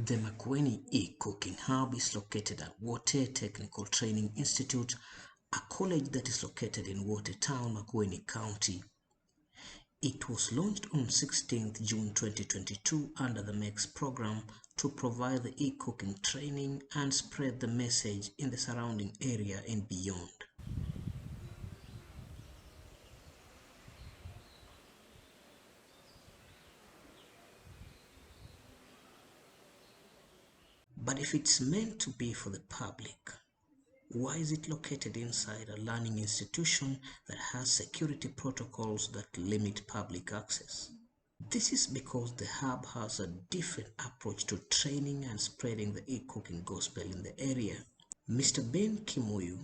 The Makueni e-cooking hub is located at Wote Technical Training Institute, a college that is located in Wote Town, Makueni County. It was launched on 16th June 2022 under the MEX program to provide the e-cooking training and spread the message in the surrounding area and beyond. But if it's meant to be for the public, why is it located inside a learning institution that has security protocols that limit public access? This is because the hub has a different approach to training and spreading the e-cooking gospel in the area. Mr. Ben Kimuyu,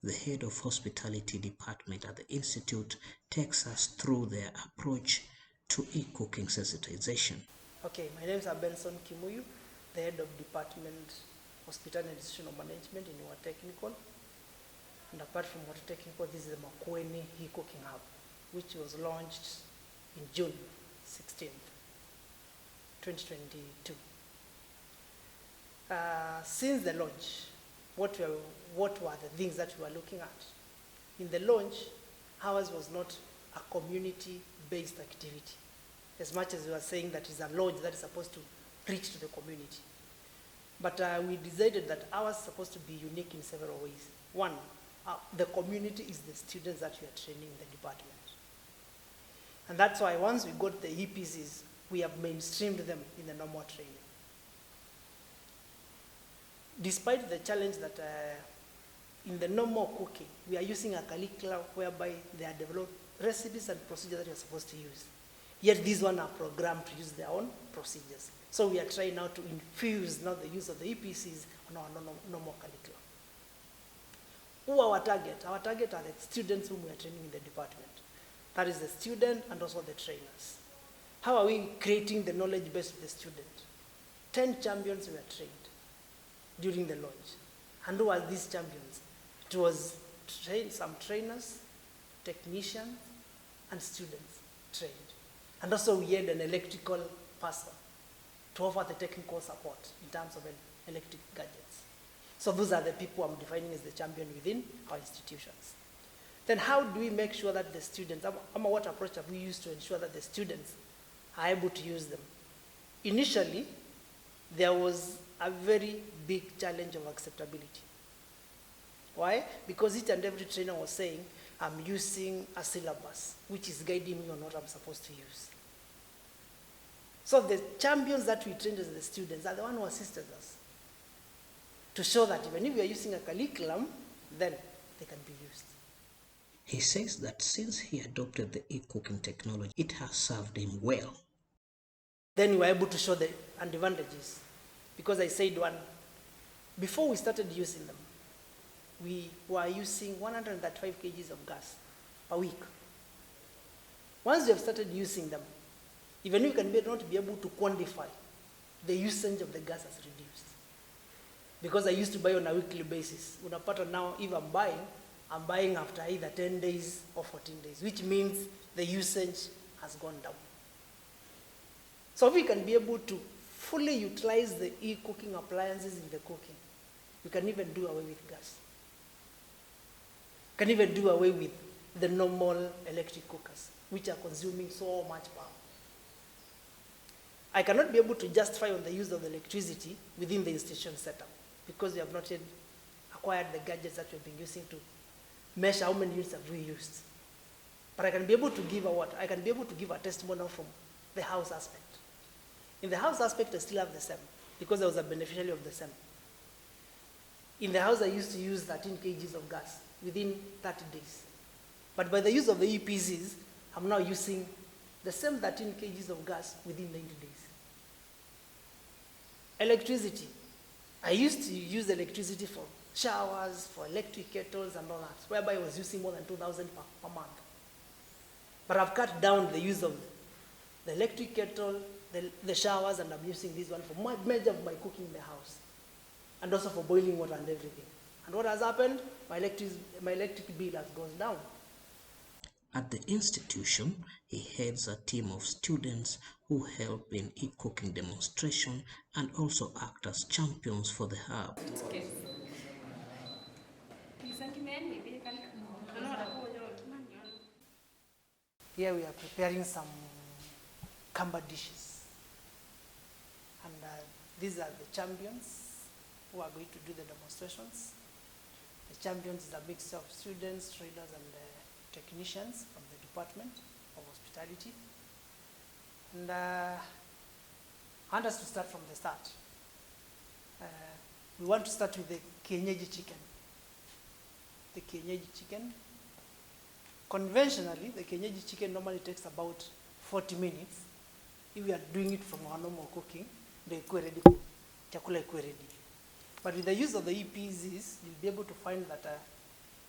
the head of hospitality department at the institute, takes us through their approach to e-cooking sensitization. Okay, my name is Benson Kimuyu, the head of department hospitality and institutional management in Wote Technical. And apart from Wote Technical, this is the Makueni e-cooking hub, which was launched in June 16th, 2022. Since the launch, what were the things that we were looking at? In the launch, ours was not a community-based activity, as much as we were saying that it's a launch that is supposed to preach to the community. But we decided that ours is supposed to be unique in several ways. One, the community is the students that we are training in the department. And that's why once we got the EPCs, we have mainstreamed them in the normal training. Despite the challenge that in the normal cooking, we are using a curriculum whereby they are developed recipes and procedures that we are supposed to use. Yet these ones are programmed to use their own procedures. So we are trying now to infuse now the use of the EPCs on our normal curriculum. Who are our target? Our target are the students whom we are training in the department. That is the student and also the trainers. How are we creating the knowledge base of the student? 10 champions were trained during the launch. And who are these champions? It was some trainers, technicians, and students trained. And also we had an electrical person to offer the technical support in terms of electric gadgets. So those are the people I'm defining as the champion within our institutions. Then how do we make sure that the students, what approach have we used to ensure that the students are able to use them? Initially, there was a very big challenge of acceptability. Why? Because each and every trainer was saying, I'm using a syllabus, which is guiding me on what I'm supposed to use. So the champions that we trained as the students are the ones who assisted us to show that even if we are using a curriculum, then they can be used. He says that since he adopted the e-cooking technology, it has served him well. Then we were able to show the advantages. Because I said before we started using them, we were using 135 kgs of gas per week. Once we have started using them, even we can not be able to quantify the usage of the gas has reduced. Because I used to buy on a weekly basis. Unapata now, if I'm buying after either 10 days or 14 days, which means the usage has gone down. So we can be able to fully utilize the e-cooking appliances in the cooking. We can even do away with gas. Can even do away with the normal electric cookers, which are consuming so much power. I cannot be able to justify on the use of the electricity within the institution setup because we have not yet acquired the gadgets that we've been using to measure how many units have we used. But I can be able to give I can be able to give a testimonial from the house aspect. In the house aspect, I still have the same because I was a beneficiary of the same. In the house, I used to use 13 kgs of gas within 30 days. But by the use of the EPCs, I'm now using the same 13 kgs of gas within 90 days. Electricity. I used to use electricity for showers, for electric kettles and all that, whereby I was using more than 2,000 per month. But I've cut down the use of the electric kettle, the showers, and I'm using this one for major of my cooking in the house, and also for boiling water and everything. And what has happened? My electric bill has gone down. At the institution, he heads a team of students who help in e-cooking demonstration and also act as champions for the hub. Here we are preparing some kamba dishes. And these are the champions who are going to do the demonstrations. The champions is a mix of students, traders, and technicians from the Department of Hospitality. And I want us to start from the start. We want to start with the kienyeji chicken. The kienyeji chicken. Conventionally, the kienyeji chicken normally takes about 40 minutes. If we are doing it from our normal cooking, the ready, chakula ikuwe ready. But with the use of the EPZs, you'll be able to find that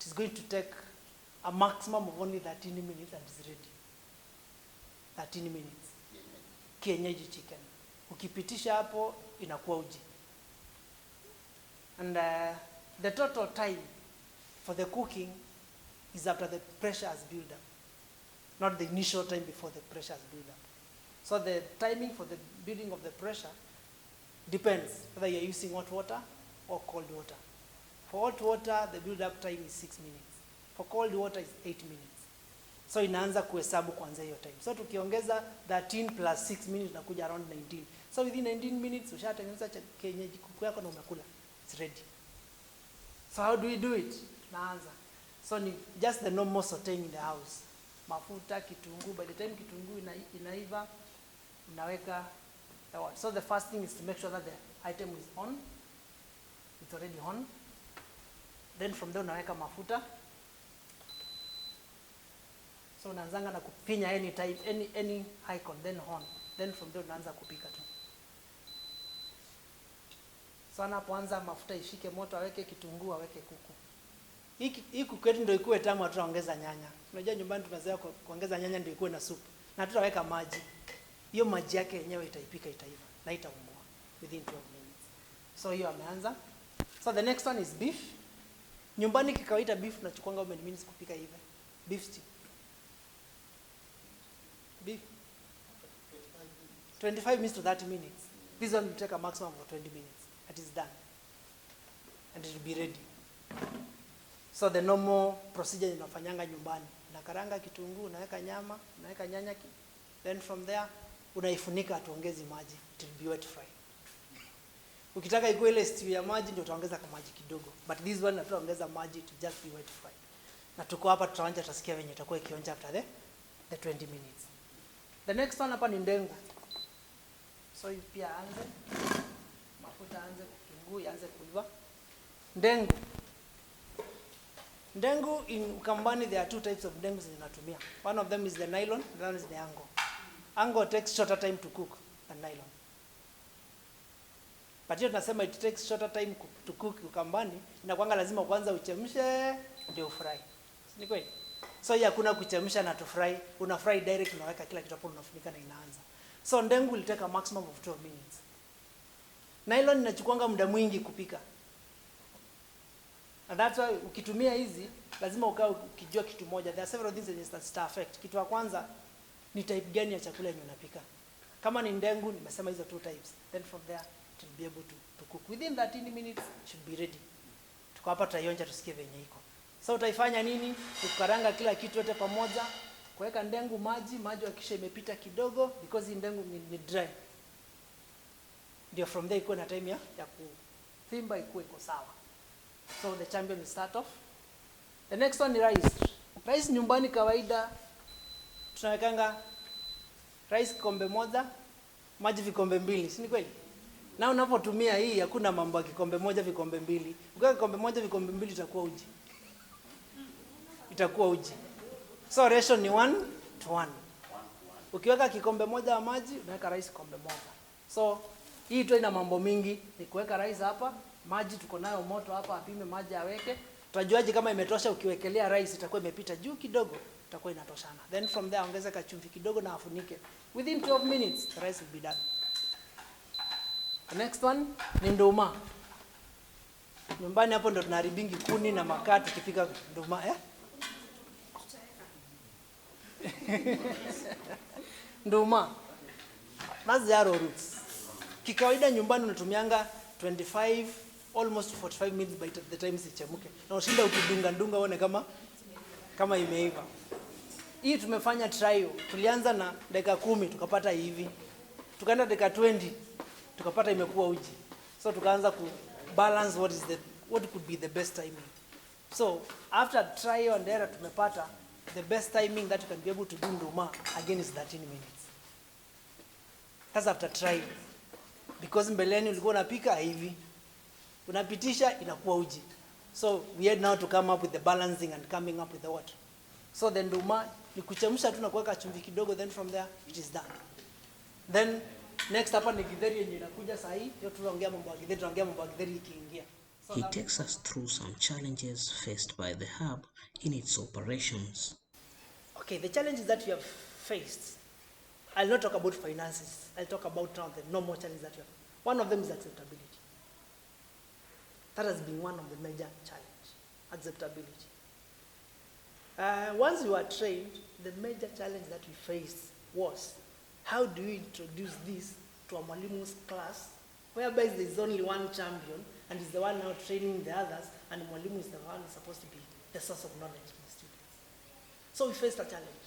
it is going to take a maximum of only 13 minutes and it's ready. 13 minutes. Kienyeji chicken. Ukipitisha hapo, inakuwa uji. And the total time for the cooking is after the pressure has built up, not the initial time before the pressure has built up. So the timing for the building of the pressure depends whether you're using hot water or cold water. For hot water, the build-up time is 6 minutes. For cold water, is 8 minutes. So inaanza kuhesabu kuanzia hiyo time. So tukiongeza 13 plus 6 minutes nakuja around 19. So within 19 minutes, ushatengeneza kienyeji kuku yako na umekula. It's ready. So how do we do it? Naanza. So ni just the normal sauteing in the house. Mafuta, kitunguu. By the time kitunguu inaiva, unaweka. So the first thing is to make sure that the item is on. It's already on. Then from there unaweka mafuta. So unaanzanga na kupinya any type, any icon, then on. Then from there unaanza kupika tu. So anapoanza mafuta ishike moto, aweke kitunguu, aweke kuku. Hii kuku yetu ndio ikuwe tamu, tutaongeza nyanya. Unajua nyumbani tunazoea kuongeza nyanya ndio ikuwe na supu. Na tutaweka maji. Hiyo maji yake yenyewe itaipika, itaiva na itaungua within 12 minutes. So hiyo ameanza. So the next one is beef. Nyumbani kikawaida beef tunachukuanga how many minutes kupika hivi? Beef stew. Beef 25 minutes to 30 minutes. This one will take a maximum of 20 minutes. That is done. And it will be ready. So the normal procedure inafanyanga nyumbani. Unakaranga kitunguu, unaweka nyama, unaweka nyanya, then from there unaifunika, tuongezi maji. It will be wet fry. Ukitaka ikuwe ile stew ya maji ndio utaongeza kama maji kidogo. But this one tutaongeza maji to just be wet fry. Na tuko hapa tutaonja, tutasikia venye itakuwa ikionja after the 20 minutes. The next one hapa ni ndengu. So hii pia anze. Mafuta anze, kitunguu anze kuiva. Ndengu. Ndengu in Ukambani there are two types of ndengu zinatumia. One of them is the nylon, the other is the ango. Ango takes shorter time to cook than nylon. But hiyo tunasema it takes shorter time to cook Ukambani, inakuanga lazima kwanza uchemshe ndio fry. Ni kweli? So hii hakuna kuchemsha na to fry, una fry direct, unaweka kila kitu hapo, unafunika na inaanza. So ndengu will take a maximum of 12 minutes. Nylon inachukuanga muda mwingi kupika. And that's why ukitumia hizi lazima ukae ukijua kitu moja. There are several things that affect. Kitu ya kwanza ni type gani ya chakula yenye unapika. Kama ni ndengu, nimesema hizo two types. Then from there it will be able to cook. Within 13 minutes should be ready. Tuko hapa tutaionja tusikie venye iko. So utaifanya nini? Kukaranga kila kitu yote pamoja, kuweka ndengu maji hakisha imepita kidogo because hii ndengu ni dry. Ndio from there iko na time ya kufimba ikuwe iko sawa. So the champion will start off. The next one ni rice. Rice nyumbani kawaida tunawekanga rice kikombe moja, maji vikombe mbili, si ni kweli? Na unapotumia hii hakuna mambo ya kikombe moja vikombe mbili. Ukiweka kikombe moja vikombe mbili itakuwa uji. Itakuwa uji. So ratio ni 1:1. Ukiweka kikombe moja wa maji, unaweka rice kikombe moja. So hii tu ina mambo mingi, ni kuweka rice hapa, maji tuko nayo moto hapa, apime maji aweke. Tutajuaje kama imetosha? Ukiwekelea rice itakuwa imepita juu kidogo, itakuwa inatoshana. Then from there ongeza kachumvi kidogo na afunike. Within 12 minutes the rice will be done. The next one ni nduma. Nyumbani hapo ndo tunaharibingi kuni na makaa tukipika nduma, Nduma. That's the arrow roots. Kikawaida nyumbani unatumianga 25, almost 45 minutes by the time zichemuke. Na ushinda ukidunga uone kama imeiva. Hii tumefanya trial. Tulianza na dakika 10 tukapata hivi. Tukaenda dakika 20 tukapata imekuwa uji. So tukaanza ku balance what could be the best timing. So after trial and error tumepata the best timing that you can be able to do nduma again is 13 minutes. That's after trial. Because mbeleni ulikuwa unapika hivi. Unapitisha inakuwa uji. So we had now to come up with the balancing and coming up with the what. So the nduma ni kuchemsha tu na kuweka chumvi kidogo, then from there it is done. Then next hapa ni githeri yenye inakuja saa hii. Hiyo tunaongea mambo ya githeri, tunaongea mambo ya githeri ikiingia. So he takes us through some challenges faced by the hub in its operations. Okay, the challenges that we have faced, I'll not talk about finances. I'll talk about now the normal challenges that we have. One of them is acceptability. That has been one of the major challenges, acceptability. Once you are trained, the major challenge that we faced was, how do you introduce this to a mwalimu's class, whereby there is only one champion, and is the one now training the others, and mwalimu is the one who is supposed to be the source of knowledge for the students. So we faced a challenge,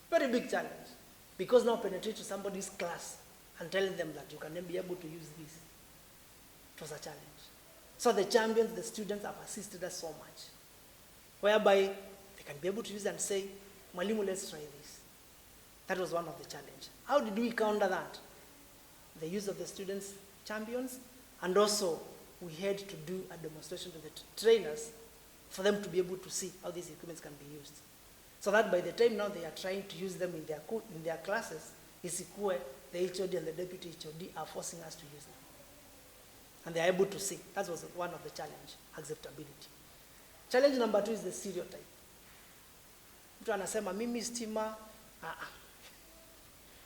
very big challenge, because now penetrate to somebody's class and telling them that you can then be able to use this. It was a challenge. So the champions, the students have assisted us so much, whereby they can be able to use and say, mwalimu, let's try this. That was one of the challenges. How did we counter that? The use of the students' champions, and also we had to do a demonstration to the trainers for them to be able to see how these equipments can be used. So that by the time now they are trying to use them in their classes, isikue the HOD and the deputy HOD are forcing us to use them. And they are able to see. That was one of the challenge, acceptability. Challenge number 2 is the stereotype. Mtu anasema mimi stima,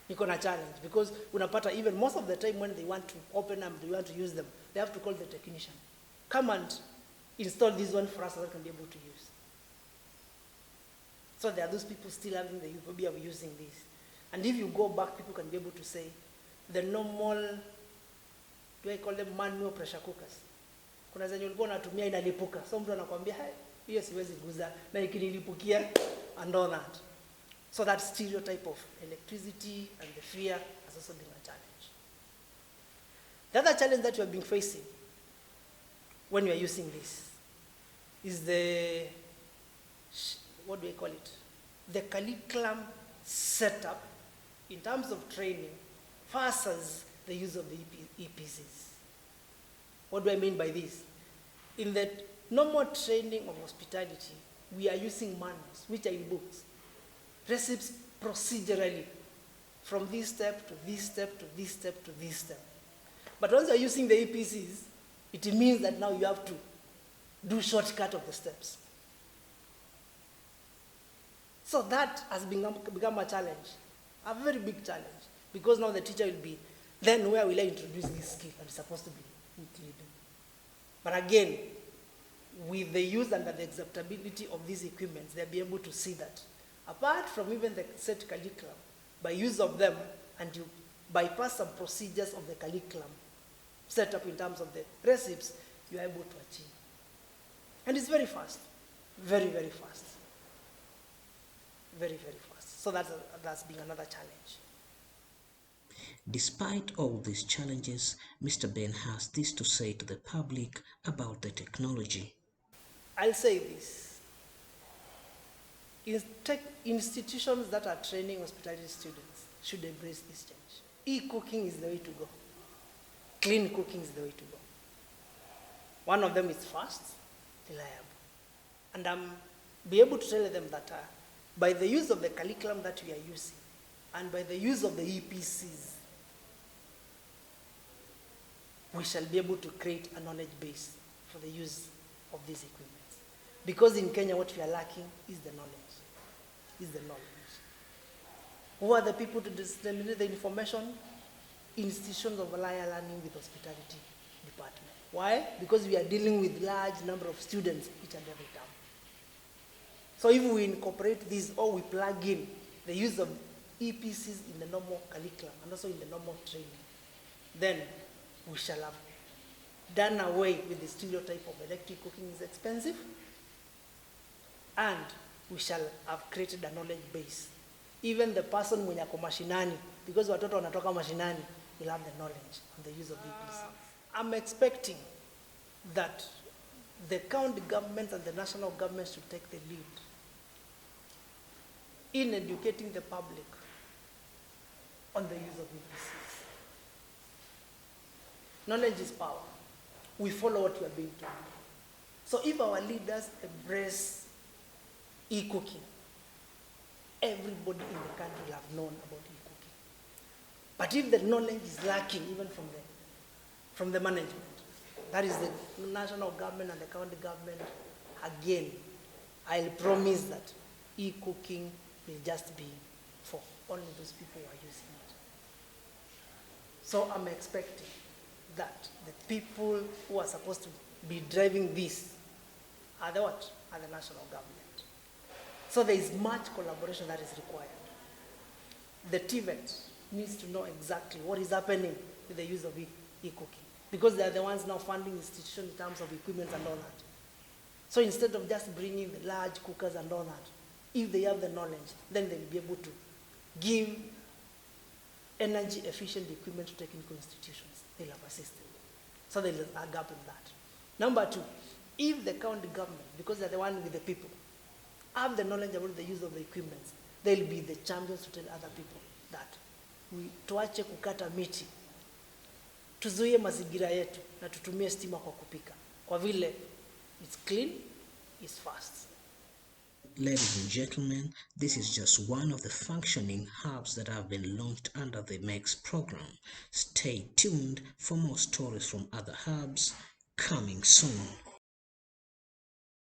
niko na challenge, because unapata even most of the time when they want to open them, they want to use them, they have to call the technician. Come and install this one for us so that we can be able to use. So there are those people still having the phobia of using this. And if you go back, people can be able to say, the normal, do I call them manual pressure cookers? Kuna zenye ulikuwa unatumia inalipuka. So mtu anakuambia, hey, hiyo siwezi guza, na ikinilipukia, and all that. So that stereotype of electricity and the fear has also been a challenge. The other challenge that you have been facing when you are using this is the, what do I call it? The curriculum setup in terms of training versus the use of the EPCs. What do I mean by this? In the normal training of hospitality, we are using manuals, which are in books, recipes procedurally, from this step to this step to this step to this step. But once you're using the EPCs, it means that now you have to do shortcut of the steps. So that has become a challenge, a very big challenge, because now the teacher will be, then where will I introduce this skill that is supposed to be included? But again, with the use and the acceptability of these equipments, they'll be able to see that apart from even the set curriculum, by use of them, and you bypass some procedures of the curriculum set up in terms of the recipes, you are able to achieve. And it's very fast, very, very fast. Very, very fast. So that's been another challenge. Despite all these challenges, Mr. Ben has this to say to the public about the technology. I'll say this. Institutions that are training hospitality students should embrace this change. E-cooking is the way to go. Clean cooking is the way to go. One of them is fast, reliable. And I'm be able to tell them that by the use of the curriculum that we are using, and by the use of the EPCs, we shall be able to create a knowledge base for the use of these equipments. Because in Kenya, what we are lacking is the knowledge. Who are the people to disseminate the information? Institutions of higher learning with hospitality department. Why? Because we are dealing with large number of students each and every term. So if we incorporate this or we plug in the use of EPCs in the normal curriculum and also in the normal training, then we shall have done away with the stereotype of electric cooking is expensive, and we shall have created a knowledge base. Even the person mwenye ako mashinani, because watoto wanatoka mashinani, will have the knowledge on the use of EPC. I'm expecting that the county government and the national government should take the lead in educating the public on the use of EPCs. Knowledge is power. We follow what we are being told. So if our leaders embrace e-cooking, everybody in the country will have known about e-cooking. But if the knowledge is lacking, even from the management, that is the national government and the county government, again, I'll promise that e-cooking will just be for only those people who are using it. So I'm expecting that the people who are supposed to be driving this are the what? Are the national government. So there is much collaboration that is required. The TVET needs to know exactly what is happening with the use of e-cooking, because they are the ones now funding institutions in terms of equipment and all that. So instead of just bringing the large cookers and all that, if they have the knowledge, then they'll be able to give energy efficient equipment to technical institutions. They'll have a system. So there's a gap in that. Number two, if the county government, because they're the one with the people, have the knowledge about the use of the equipment, they'll be the champions to tell other people that tuache kukata miti, tuzuie mazingira yetu na tutumie stima kwa kupika. Kwa vile it's clean, it's fast. Ladies and gentlemen, this is just one of the functioning hubs that have been launched under the MEX program. Stay tuned for more stories from other hubs coming soon.